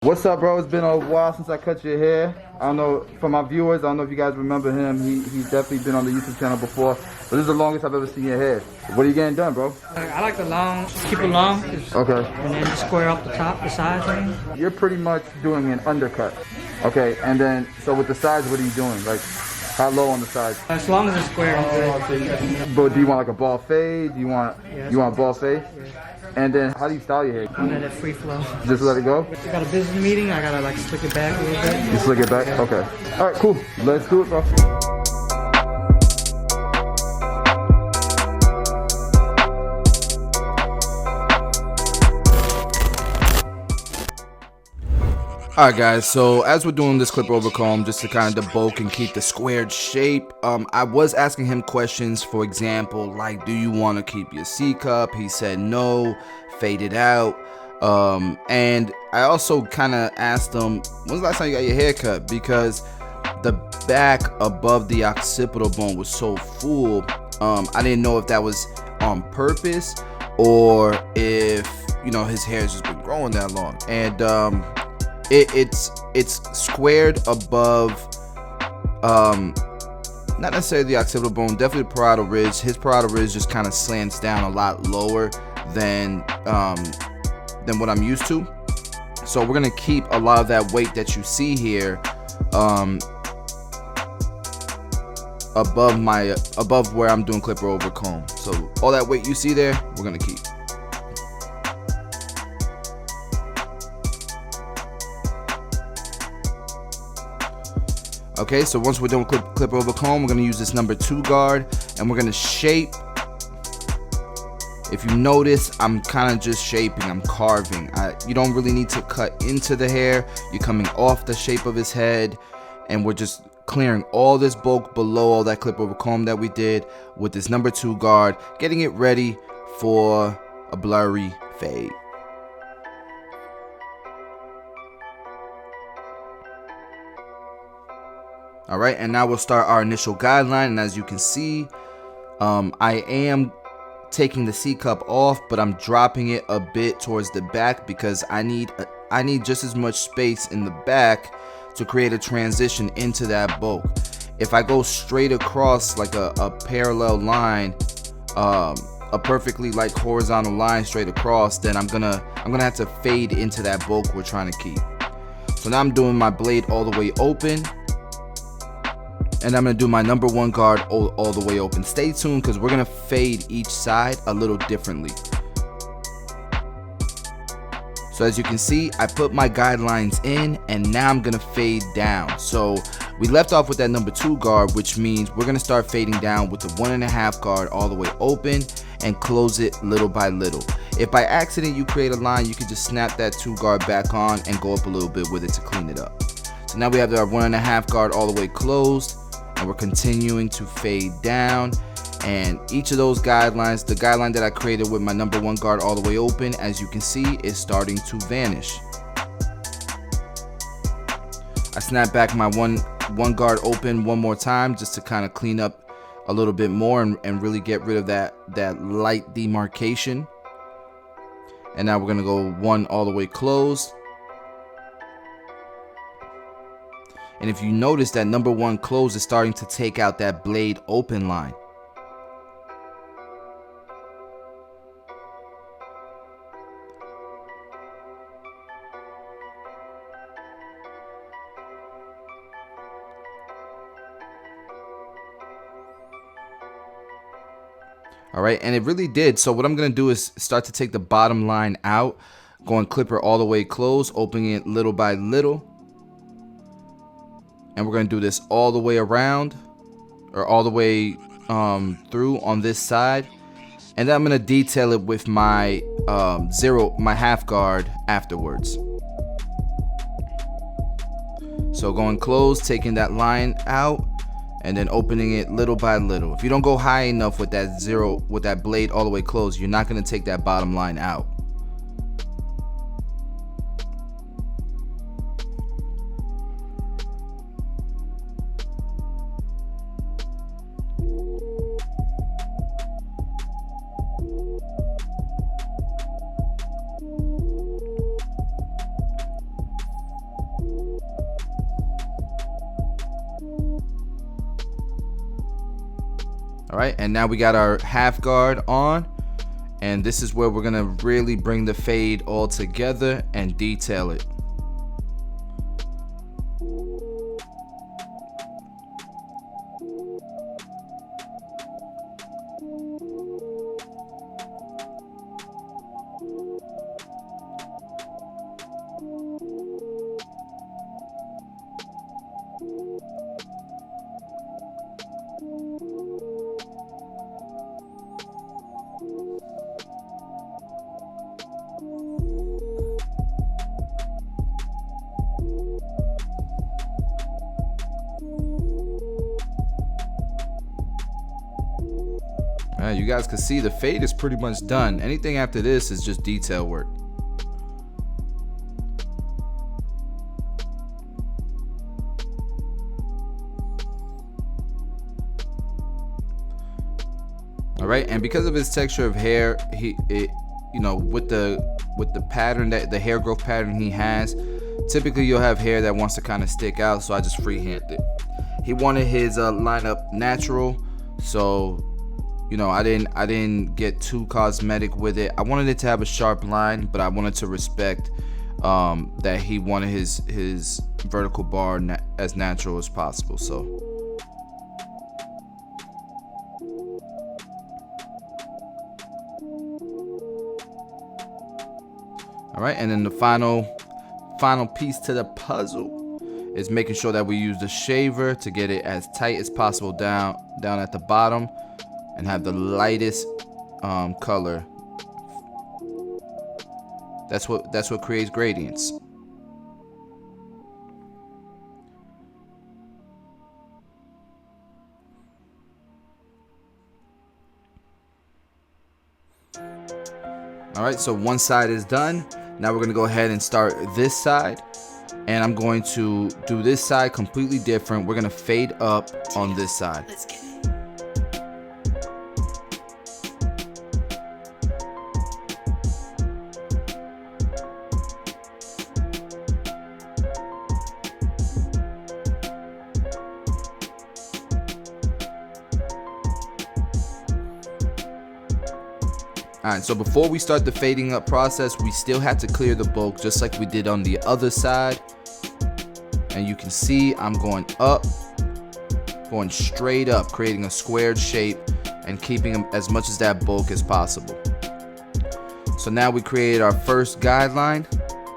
What's up, bro? It's been a while since I cut your hair. I don't know, for my viewers, I don't know if you guys remember him. He's definitely been on the YouTube channel before, but this is the longest I've ever seen your hair. What are you getting done, bro? I like the long, keep it long. Okay. And then square up the top, the sides. You're pretty much doing an undercut. Okay, and then, so with the sides, what are you doing? Like, how low on the sides? As long as it's square, I'm good. But do you want like a ball fade? Do you want, you want a ball fade? Yeah. And then how do you style your hair? I'm let it free flow. Just let it go? I got a business meeting, I gotta like slick it back a little bit. You slick it back? Okay. Alright, cool. Let's do it, bro. Alright guys, so as we're doing this clip over comb just to kind of debulk and keep the squared shape, I was asking him questions, for example, like, do you want to keep your C cup? He said no, fade it out. And I also kind of asked him, when's the last time you got your hair cut? Because the back above the occipital bone was so full, I didn't know if that was on purpose or if, you know, his hair's just been growing that long. And it's squared above, not necessarily the occipital bone, definitely the parietal ridge. His parietal ridge just kind of slants down a lot lower than what I'm used to. So we're gonna keep a lot of that weight that you see here above where I'm doing clipper over comb. So all that weight you see there, we're gonna keep. Okay, so once we're done with clipper over comb, we're gonna use this number 2 guard and we're gonna shape. If you notice, I'm kind of just shaping, I'm carving. You don't really need to cut into the hair. You're coming off the shape of his head, and we're just clearing all this bulk below all that clip over comb that we did with this number 2 guard, getting it ready for a blurry fade. All right, and now we'll start our initial guideline, and as you can see, I am taking the C cup off, but I'm dropping it a bit towards the back because I need just as much space in the back to create a transition into that bulk. If I go straight across like a parallel line, a perfectly like horizontal line straight across, then I'm gonna have to fade into that bulk we're trying to keep. So now I'm doing my blade all the way open, and I'm gonna do my number 1 guard all the way open. Stay tuned because we're gonna fade each side a little differently. So as you can see, I put my guidelines in and now I'm gonna fade down. So we left off with that number 2 guard, which means we're gonna start fading down with the 1.5 guard all the way open and close it little by little. If by accident you create a line, you can just snap that 2 guard back on and go up a little bit with it to clean it up. So now we have our 1.5 guard all the way closed, and we're continuing to fade down, and each of those guidelines, the guideline that I created with my number 1 guard all the way open, as you can see, is starting to vanish. I snap back my one guard open one more time just to kind of clean up a little bit more and really get rid of that light demarcation. And now we're gonna go 1 all the way closed. And if you notice, that number 1 close is starting to take out that blade open line. All right, and it really did. So what I'm gonna do is start to take the bottom line out, going clipper all the way closed, opening it little by little. And we're going to do this all the way around, or all the way through on this side. And then I'm going to detail it with my my half guard afterwards. So going close, taking that line out, and then opening it little by little. If you don't go high enough with that blade all the way closed, you're not going to take that bottom line out. All right, and now we got our half guard on, and this is where we're gonna really bring the fade all together and detail it. You guys can see the fade is pretty much done. Anything after this is just detail work. All right, and because of his texture of hair, with the pattern, that the hair growth pattern he has, typically you'll have hair that wants to kind of stick out, so I just freehand it. He wanted his lineup natural, so I didn't get too cosmetic with it. I wanted it to have a sharp line, but I wanted to respect that he wanted his vertical bar as natural as possible. So all right, and then the final piece to the puzzle is making sure that we use the shaver to get it as tight as possible down at the bottom and have the lightest color. That's what creates gradients. All right, so one side is done. Now we're gonna go ahead and start this side, and I'm going to do this side completely different. We're gonna fade up on this side. Alright, so before we start the fading up process, we still have to clear the bulk just like we did on the other side. And you can see I'm going up, going straight up, creating a squared shape and keeping as much of that bulk as possible. So now we created our first guideline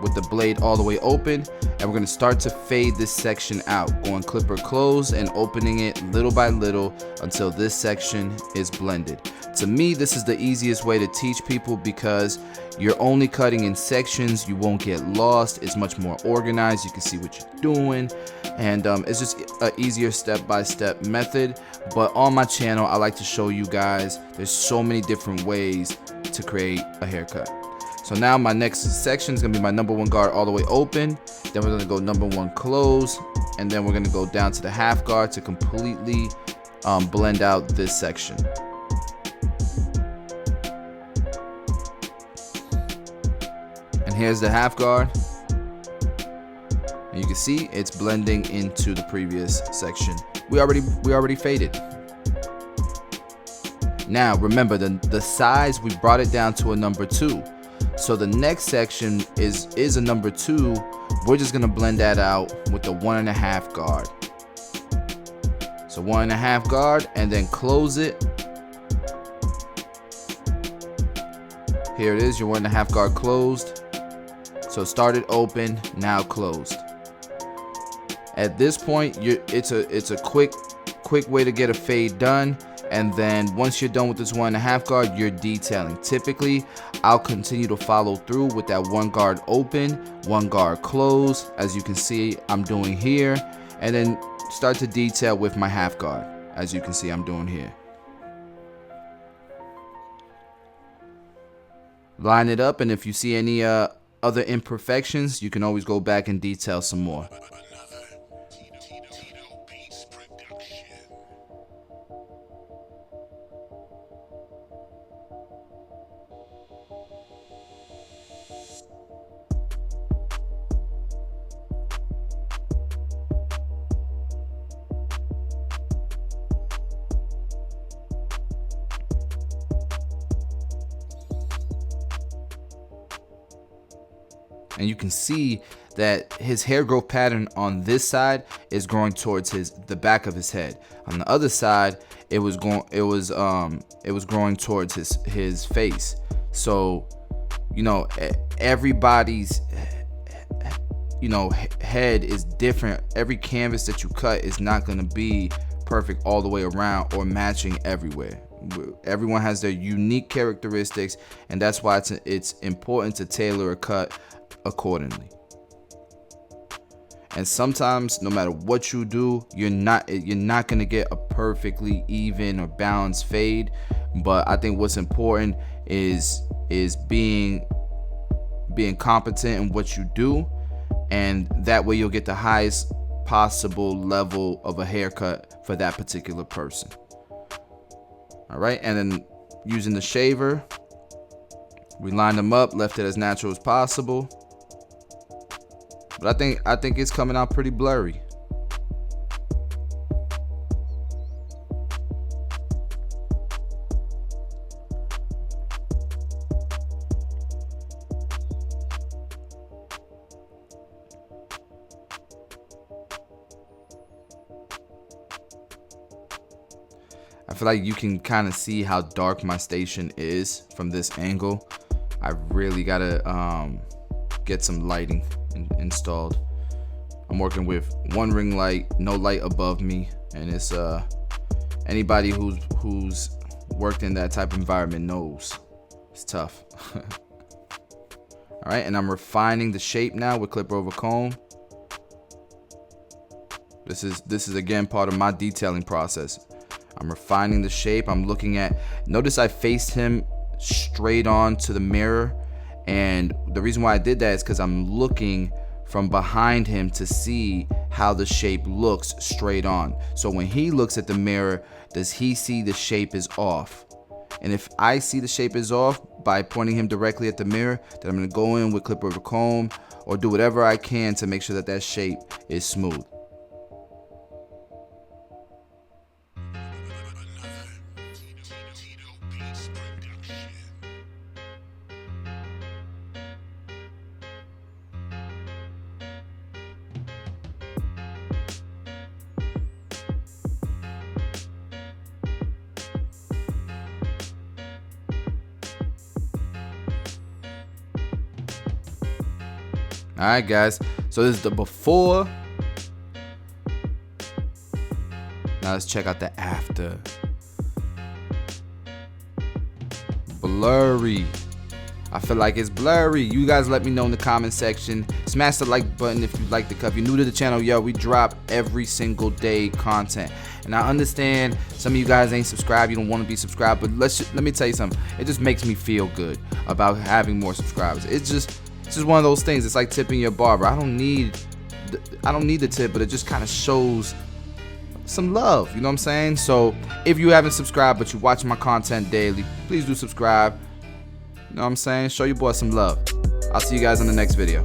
with the blade all the way open, and we're going to start to fade this section out, going clipper close and opening it little by little until this section is blended. To me, this is the easiest way to teach people because you're only cutting in sections. You won't get lost. It's much more organized. You can see what you're doing, and it's just an easier step-by-step method. But on my channel, I like to show you guys there's so many different ways to create a haircut. So now my next section is gonna be my number one guard all the way open. Then we're gonna go number one close, and then we're gonna go down to the half guard to completely blend out this section. And here's the half guard, and you can see it's blending into the previous section. We already faded. Now remember the size, we brought it down to a number 2. So the next section is a number 2. We're just gonna blend that out with the 1.5 guard. So 1.5 guard, and then close it. Here it is, your 1.5 guard closed. So started open, now closed. At this point, it's a quick way to get a fade done. And then once you're done with this 1.5 guard, you're detailing. Typically, I'll continue to follow through with that 1 guard open, 1 guard close, as you can see I'm doing here, and then start to detail with my half guard, as you can see I'm doing here. Line it up, and if you see any other imperfections, you can always go back and detail some more. And you can see that his hair growth pattern on this side is growing towards the back of his head. On the other side, it was growing towards his face. So, you know, everybody's, you know, head is different. Every canvas that you cut is not going to be perfect all the way around or matching everywhere. Everyone has their unique characteristics, and that's why it's important to tailor a cut accordingly. And sometimes, no matter what you do, you're not gonna get a perfectly even or balanced fade. But I think what's important is being competent in what you do, and that way you'll get the highest possible level of a haircut for that particular person. All right, and then using the shaver, we lined them up, left it as natural as possible. But I think it's coming out pretty blurry. I feel like you can kind of see how dark my station is from this angle. I really gotta get some lighting installed. I'm working with one ring light, no light above me, and it's anybody who's worked in that type of environment knows it's tough. All right, and I'm refining the shape now with clipper over comb. This is again part of my detailing process. I'm refining the shape. I'm looking at, notice I faced him straight on to the mirror, and the reason why I did that is because I'm looking from behind him to see how the shape looks straight on. So when he looks at the mirror, does he see the shape is off? And if I see the shape is off by pointing him directly at the mirror, then I'm gonna go in with clipper over comb or do whatever I can to make sure that that shape is smooth. All right, guys, so this is the before. Now let's check out the after. Blurry. I feel like it's blurry. You guys let me know in the comment section. Smash the like button if you like the cut. If you're new to the channel, yo, we drop every single day content. And I understand some of you guys ain't subscribed. You don't want to be subscribed, but let me tell you something. It just makes me feel good about having more subscribers. It's just one of those things. It's like tipping your barber. I don't need the tip, but it just kind of shows some love. You know what I'm saying? So if you haven't subscribed but you watch my content daily, please do subscribe. You know what I'm saying? Show your boy some love. I'll see you guys in the next video.